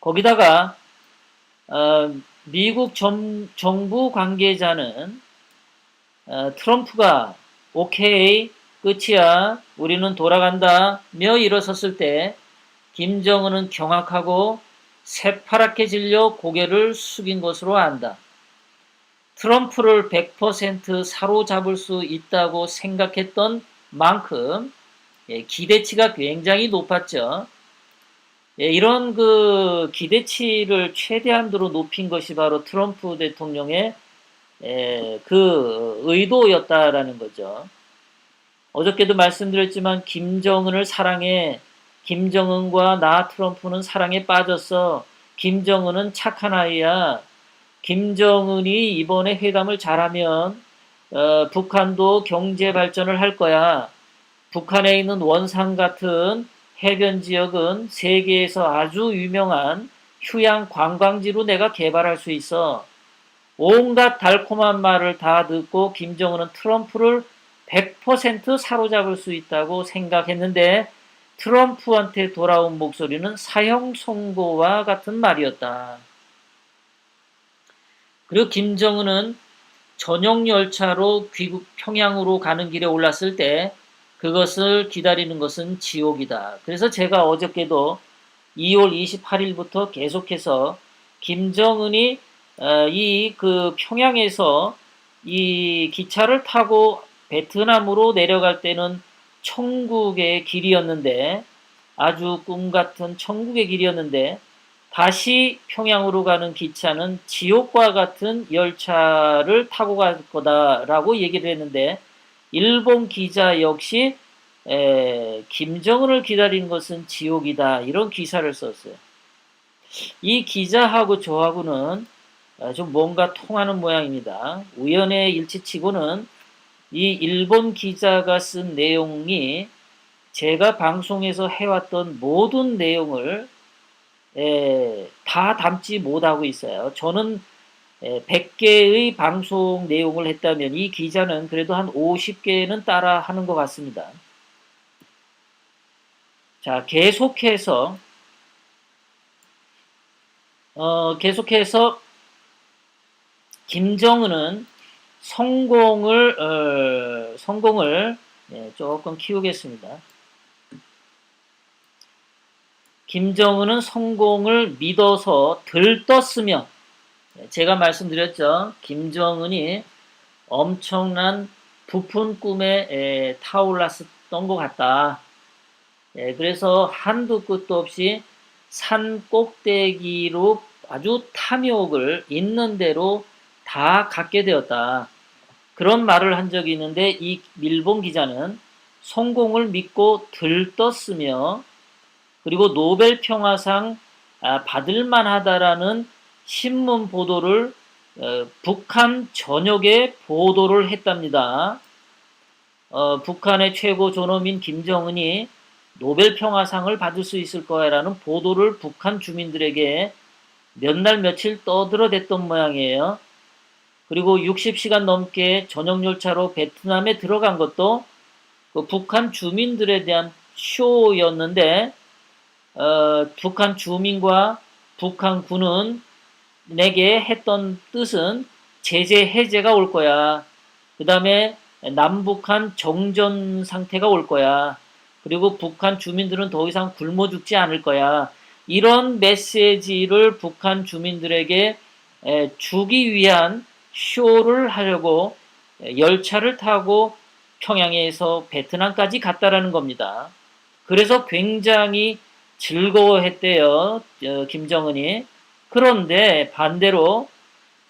거기다가 미국 정부 관계자는 트럼프가 오케이 끝이야 우리는 돌아간다며 일어섰을 때 김정은은 경악하고 새파랗게 질려 고개를 숙인 것으로 안다. 트럼프를 100% 사로잡을 수 있다고 생각했던 만큼 기대치가 굉장히 높았죠. 이런 그 기대치를 최대한으로 높인 것이 바로 트럼프 대통령의 그 의도였다라는 거죠. 어저께도 말씀드렸지만 김정은을 사랑해. 김정은과 나 트럼프는 사랑에 빠졌어. 김정은은 착한 아이야. 김정은이 이번에 회담을 잘하면 북한도 경제 발전을 할 거야. 북한에 있는 원산 같은 해변 지역은 세계에서 아주 유명한 휴양 관광지로 내가 개발할 수 있어. 온갖 달콤한 말을 다 듣고 김정은은 트럼프를 100% 사로잡을 수 있다고 생각했는데 트럼프한테 돌아온 목소리는 사형 선고와 같은 말이었다. 그리고 김정은은 전용 열차로 귀국 평양으로 가는 길에 올랐을 때 그것을 기다리는 것은 지옥이다. 그래서 제가 어저께도 2월 28일부터 계속해서 김정은이 이 그 평양에서 이 기차를 타고 베트남으로 내려갈 때는 천국의 길이었는데 아주 꿈 같은 천국의 길이었는데 다시 평양으로 가는 기차는 지옥과 같은 열차를 타고 갈 거다라고 얘기를 했는데 일본 기자 역시 김정은을 기다리는 것은 지옥이다 이런 기사를 썼어요. 이 기자하고 저하고는 좀 뭔가 통하는 모양입니다. 우연의 일치치고는 이 일본 기자가 쓴 내용이 제가 방송에서 해왔던 모든 내용을 다 담지 못하고 있어요. 저는 100개의 방송 내용을 했다면 이 기자는 그래도 한 50개는 따라 하는 것 같습니다. 자, 계속해서 김정은은 성공을 조금 키우겠습니다. 김정은은 성공을 믿어서 들떴으며 제가 말씀드렸죠. 김정은이 엄청난 부푼 꿈에 타올랐던 것 같다. 그래서 한도 끝도 없이 산 꼭대기로 아주 탐욕을 있는 대로 다 갖게 되었다. 그런 말을 한 적이 있는데 이 일본 기자는 성공을 믿고 들떴으며 그리고 노벨 평화상 받을 만하다라는 신문 보도를 북한 전역에 보도를 했답니다. 북한의 최고 존엄인 김정은이 노벨 평화상을 받을 수 있을 거야라는 보도를 북한 주민들에게 몇 날 며칠 떠들어댔던 모양이에요. 그리고 60시간 넘게 전용 열차로 베트남에 들어간 것도 그 북한 주민들에 대한 쇼였는데 북한 주민과 북한군은 내게 했던 뜻은 제재 해제가 올 거야. 그 다음에 남북한 정전 상태가 올 거야. 그리고 북한 주민들은 더 이상 굶어 죽지 않을 거야. 이런 메시지를 북한 주민들에게 주기 위한 쇼를 하려고 열차를 타고 평양에서 베트남까지 갔다라는 겁니다. 그래서 굉장히 즐거워했대요. 김정은이. 그런데 반대로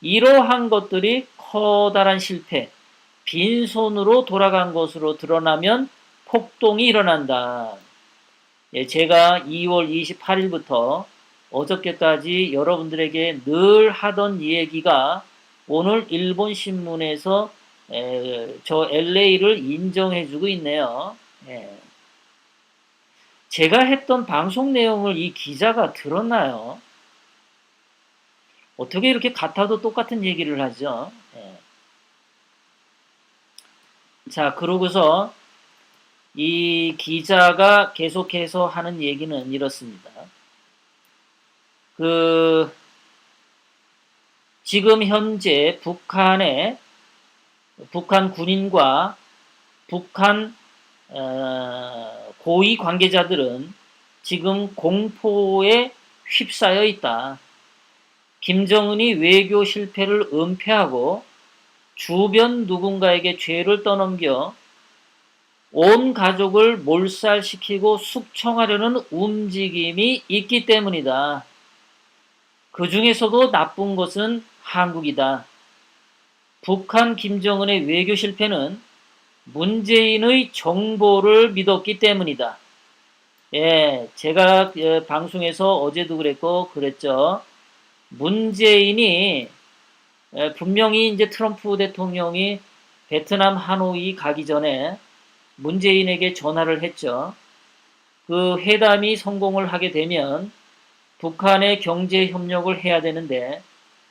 이러한 것들이 커다란 실패, 빈손으로 돌아간 것으로 드러나면 폭동이 일어난다. 제가 2월 28일부터 어저께까지 여러분들에게 늘 하던 얘기가 오늘 일본 신문에서 저 LA를 인정해주고 있네요. 제가 했던 방송 내용을 이 기자가 들었나요? 어떻게 이렇게 같아도 똑같은 얘기를 하죠? 자, 그러고서 이 기자가 계속해서 하는 얘기는 이렇습니다. 그 지금 현재 북한 군인과 북한 고위 관계자들은 지금 공포에 휩싸여 있다. 김정은이 외교 실패를 은폐하고 주변 누군가에게 죄를 떠넘겨 온 가족을 몰살시키고 숙청하려는 움직임이 있기 때문이다. 그 중에서도 나쁜 것은 한국이다. 북한 김정은의 외교 실패는 문재인의 정보를 믿었기 때문이다. 예, 제가 방송에서 어제도 그랬죠. 문재인이 분명히 이제 트럼프 대통령이 베트남 하노이 가기 전에 문재인에게 전화를 했죠. 그 회담이 성공을 하게 되면 북한의 경제 협력을 해야 되는데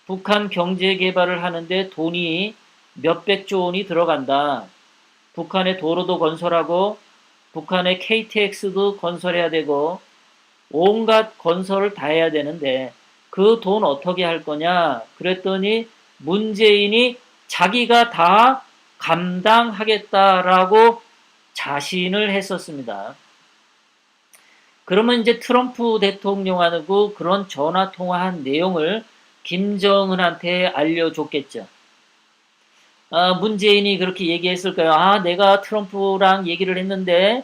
북한 경제 개발을 하는데 돈이 몇백조 원이 들어간다. 북한의 도로도 건설하고 북한의 KTX도 건설해야 되고 온갖 건설을 다 해야 되는데 그 돈 어떻게 할 거냐? 그랬더니 문재인이 자기가 다 감당하겠다라고 자신을 했었습니다. 그러면 이제 트럼프 대통령하고 그런 전화 통화한 내용을 김정은한테 알려줬겠죠. 문재인이 그렇게 얘기했을까요? 내가 트럼프랑 얘기를 했는데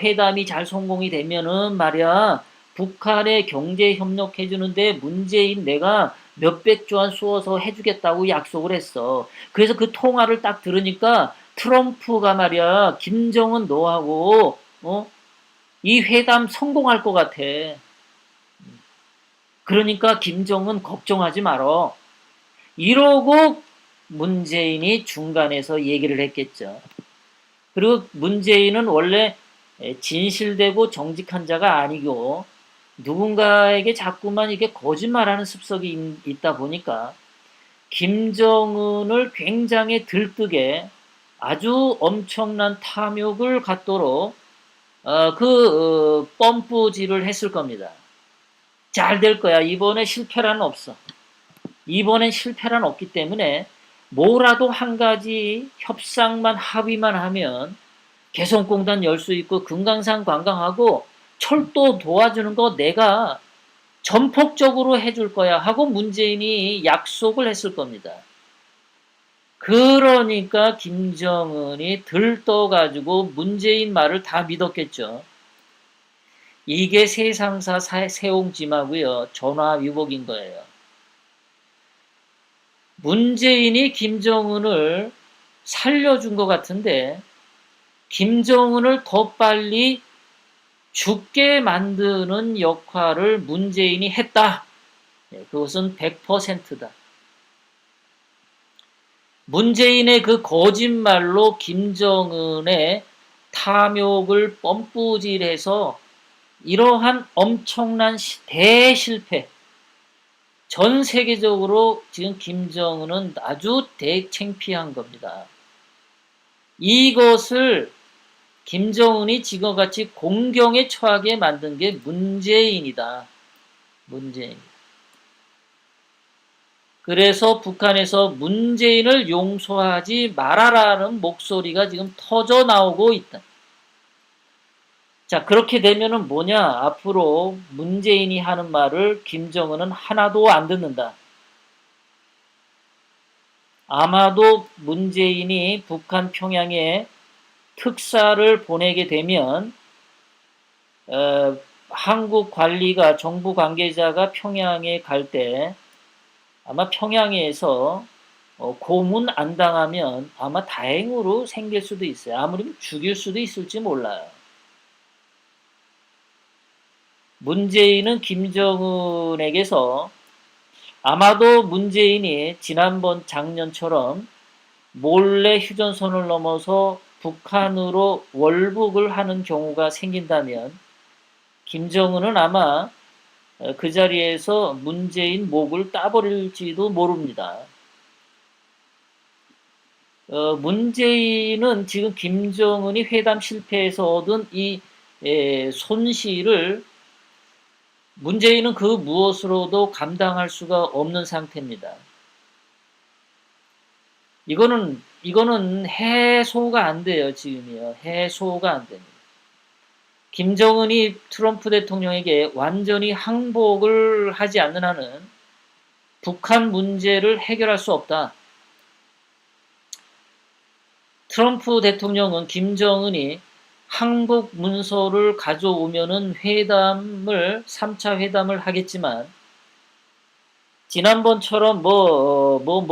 회담이 잘 성공이 되면은 말이야 북한에 경제 협력해주는데 문재인 내가 몇백조 원 쏘아서 해주겠다고 약속을 했어. 그래서 그 통화를 딱 들으니까 트럼프가 말이야 김정은 너하고 이 회담 성공할 것 같아. 그러니까 김정은 걱정하지 말어. 이러고 문재인이 중간에서 얘기를 했겠죠. 그리고 문재인은 원래 진실되고 정직한 자가 아니고 누군가에게 자꾸만 이게 거짓말하는 습성이 있다 보니까 김정은을 굉장히 들뜨게 아주 엄청난 탐욕을 갖도록 펌프질을 했을 겁니다. 잘 될 거야. 이번에 실패란 없어. 이번엔 실패란 없기 때문에 뭐라도 한 가지 협상만 합의만 하면 개성공단 열 수 있고 금강산 관광하고 철도 도와주는 거 내가 전폭적으로 해줄 거야 하고 문재인이 약속을 했을 겁니다. 그러니까 김정은이 들떠가지고 문재인 말을 다 믿었겠죠. 이게 세상사 세옹지마고요. 전화위복인 거예요. 문재인이 김정은을 살려준 것 같은데 김정은을 더 빨리 죽게 만드는 역할을 문재인이 했다. 그것은 100%다. 문재인의 그 거짓말로 김정은의 탐욕을 펌프질해서 이러한 엄청난 대실패, 전 세계적으로 지금 김정은은 아주 대창피한 겁니다. 이것을 김정은이 지금같이 공경에 처하게 만든 게 문재인이다. 문재인. 그래서 북한에서 문재인을 용서하지 말아라는 목소리가 지금 터져 나오고 있다. 자, 그렇게 되면은 뭐냐? 앞으로 문재인이 하는 말을 김정은은 하나도 안 듣는다. 아마도 문재인이 북한 평양에 특사를 보내게 되면 한국 관리가 정부 관계자가 평양에 갈 때 아마 평양에서 고문 안 당하면 아마 다행으로 생길 수도 있어요. 아무리 죽일 수도 있을지 몰라요. 문재인은 김정은에게서 아마도 문재인이 지난번 작년처럼 몰래 휴전선을 넘어서 북한으로 월북을 하는 경우가 생긴다면 김정은은 아마 그 자리에서 문재인 목을 따버릴지도 모릅니다. 문재인은 지금 김정은이 회담 실패에서 얻은 이 손실을 문재인은 그 무엇으로도 감당할 수가 없는 상태입니다. 이거는 해소가 안 돼요, 지금이요. 해소가 안 됩니다. 김정은이 트럼프 대통령에게 완전히 항복을 하지 않는 한은 북한 문제를 해결할 수 없다. 트럼프 대통령은 김정은이 항복 문서를 가져오면은 3차 회담을 하겠지만, 지난번처럼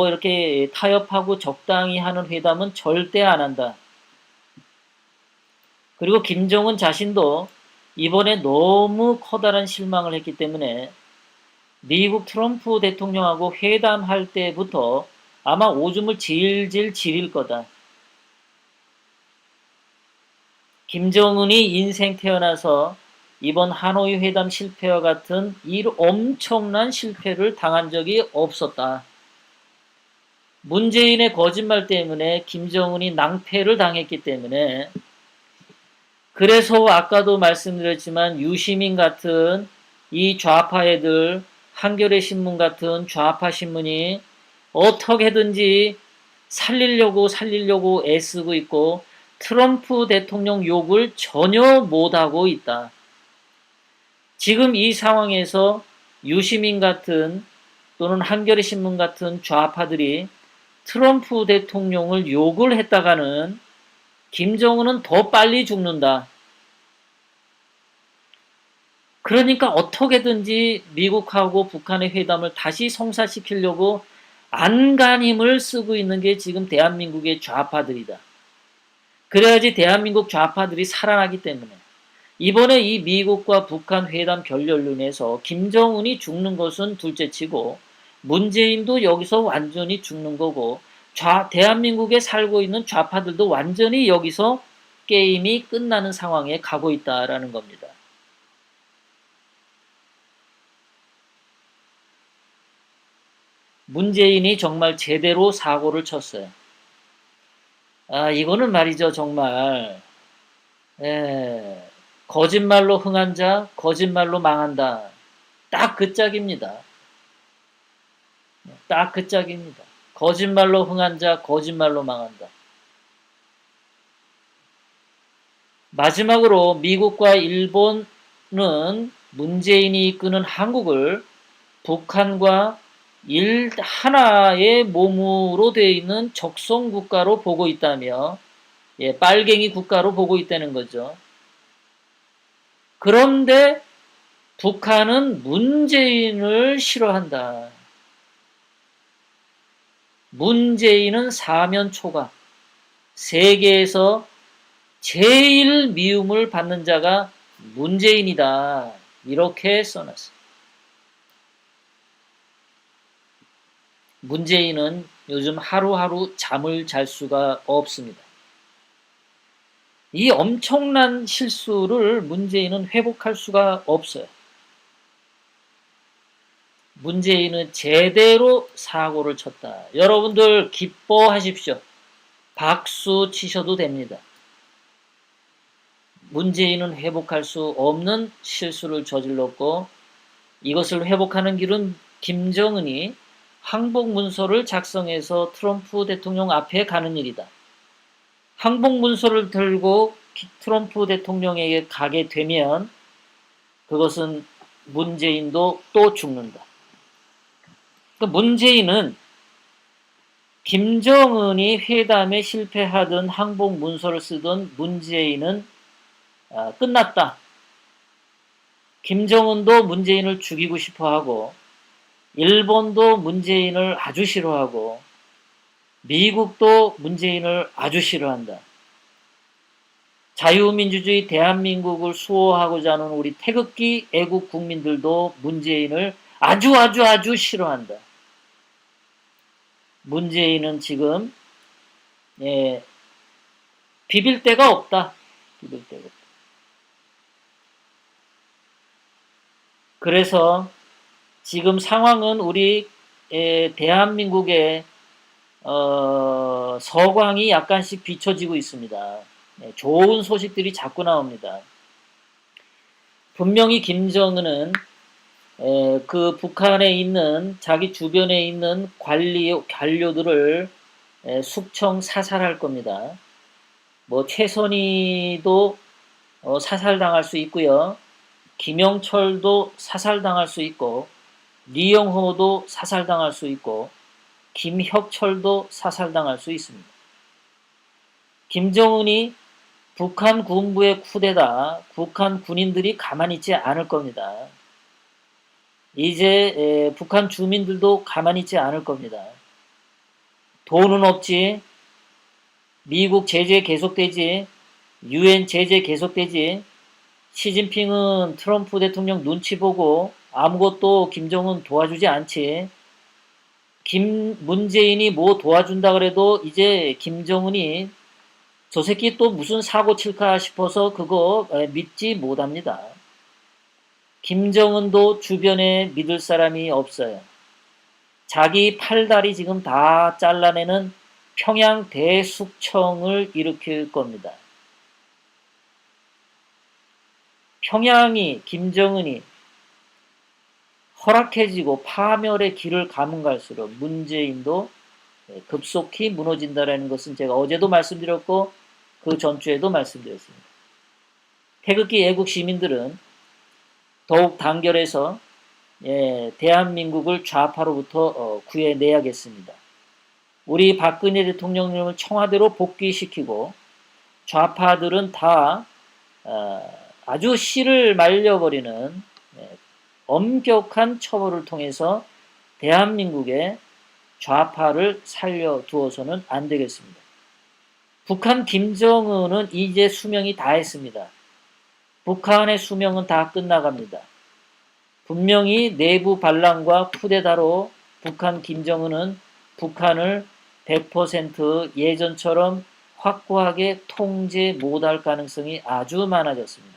이렇게 타협하고 적당히 하는 회담은 절대 안 한다. 그리고 김정은 자신도 이번에 너무 커다란 실망을 했기 때문에 미국 트럼프 대통령하고 회담할 때부터 아마 오줌을 질질 지릴 거다. 김정은이 인생 태어나서 이번 하노이 회담 실패와 같은 이 엄청난 실패를 당한 적이 없었다. 문재인의 거짓말 때문에 김정은이 낭패를 당했기 때문에, 그래서 아까도 말씀드렸지만 유시민 같은 이 좌파 애들, 한겨레 신문 같은 좌파 신문이 어떻게든지 살리려고 애쓰고 있고 트럼프 대통령 욕을 전혀 못하고 있다. 지금 이 상황에서 유시민 같은 또는 한겨레 신문 같은 좌파들이 트럼프 대통령을 욕을 했다가는 김정은은 더 빨리 죽는다. 그러니까 어떻게든지 미국하고 북한의 회담을 다시 성사시키려고 안간힘을 쓰고 있는 게 지금 대한민국의 좌파들이다. 그래야지 대한민국 좌파들이 살아나기 때문에. 이번에 이 미국과 북한 회담 결렬로 인해서 김정은이 죽는 것은 둘째치고 문재인도 여기서 완전히 죽는 거고, 대한민국에 살고 있는 좌파들도 완전히 여기서 게임이 끝나는 상황에 가고 있다라는 겁니다. 문재인이 정말 제대로 사고를 쳤어요. 이거는 말이죠, 정말. 예, 거짓말로 흥한 자, 거짓말로 망한다. 딱 그 짝입니다. 딱 그 짝입니다. 거짓말로 흥한 자, 거짓말로 망한다. 마지막으로 미국과 일본은 문재인이 이끄는 한국을 북한과 하나의 몸으로 되어 있는 적성 국가로 보고 있다며, 빨갱이 국가로 보고 있다는 거죠. 그런데 북한은 문재인을 싫어한다. 문재인은 사면초가, 세계에서 제일 미움을 받는 자가 문재인이다. 이렇게 써놨어요. 문재인은 요즘 하루하루 잠을 잘 수가 없습니다. 이 엄청난 실수를 문재인은 회복할 수가 없어요. 문재인은 제대로 사고를 쳤다. 여러분들 기뻐하십시오. 박수 치셔도 됩니다. 문재인은 회복할 수 없는 실수를 저질렀고, 이것을 회복하는 길은 김정은이 항복 문서를 작성해서 트럼프 대통령 앞에 가는 일이다. 항복 문서를 들고 트럼프 대통령에게 가게 되면 그것은 문재인도 또 죽는다. 그러니까 문재인은 김정은이 회담에 실패하든 항복 문서를 쓰든 문재인은 끝났다. 김정은도 문재인을 죽이고 싶어하고, 일본도 문재인을 아주 싫어하고, 미국도 문재인을 아주 싫어한다. 자유민주주의 대한민국을 수호하고자 하는 우리 태극기 애국 국민들도 문재인을 아주 싫어한다. 문재인은 지금 비빌 데가 없다. 비빌 데가 없다. 그래서 지금 상황은 우리 대한민국의 서광이 약간씩 비춰지고 있습니다. 좋은 소식들이 자꾸 나옵니다. 분명히 김정은은 그 북한에 있는 자기 주변에 있는 관료들을 숙청 사살할 겁니다. 뭐 최선희도 사살당할 수 있고요. 김영철도 사살당할 수 있고 리영호도 사살당할 수 있고 김혁철도 사살당할 수 있습니다. 김정은이 북한 군부의 쿠데타, 북한 군인들이 가만히 있지 않을 겁니다. 이제 북한 주민들도 가만히 있지 않을 겁니다. 돈은 없지, 미국 제재 계속되지, UN 제재 계속되지, 시진핑은 트럼프 대통령 눈치 보고 아무것도 김정은 도와주지 않지. 문재인이 뭐 도와준다 그래도 이제 김정은이 저 새끼 또 무슨 사고 칠까 싶어서 그거 믿지 못합니다. 김정은도 주변에 믿을 사람이 없어요. 자기 팔다리 지금 다 잘라내는 평양 대숙청을 일으킬 겁니다. 평양이 김정은이 허락해지고 파멸의 길을 가면 갈수록 문재인도 급속히 무너진다라는 것은 제가 어제도 말씀드렸고 그 전주에도 말씀드렸습니다. 태극기 애국 시민들은 더욱 단결해서 대한민국을 좌파로부터 구해내야겠습니다. 우리 박근혜 대통령님을 청와대로 복귀시키고 좌파들은 다 아주 씨를 말려버리는 엄격한 처벌을 통해서 대한민국의 좌파를 살려두어서는 안 되겠습니다. 북한 김정은은 이제 수명이 다 했습니다. 북한의 수명은 다 끝나갑니다. 분명히 내부 반란과 쿠데타로 북한 김정은은 북한을 100% 예전처럼 확고하게 통제 못할 가능성이 아주 많아졌습니다.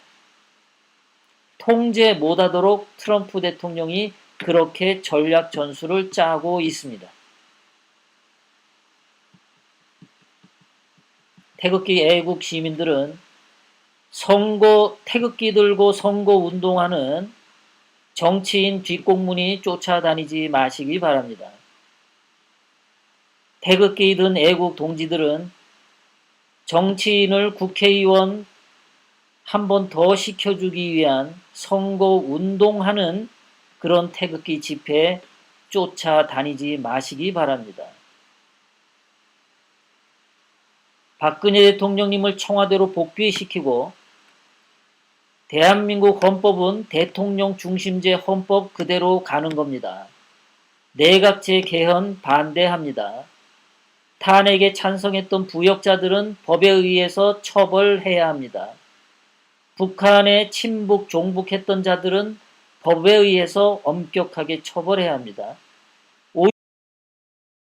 통제 못하도록 트럼프 대통령이 그렇게 전략 전술을 짜고 있습니다. 태극기 애국 시민들은 태극기 들고 선거 운동하는 정치인 뒷공문이 쫓아다니지 마시기 바랍니다. 태극기 든 애국 동지들은 정치인을 국회의원 한 번 더 시켜주기 위한 선거 운동하는 그런 태극기 집회에 쫓아다니지 마시기 바랍니다. 박근혜 대통령님을 청와대로 복귀시키고 대한민국 헌법은 대통령 중심제 헌법 그대로 가는 겁니다. 내각제 개헌 반대합니다. 탄핵에 찬성했던 부역자들은 법에 의해서 처벌해야 합니다. 북한에 친북 종북했던 자들은 법에 의해서 엄격하게 처벌해야 합니다.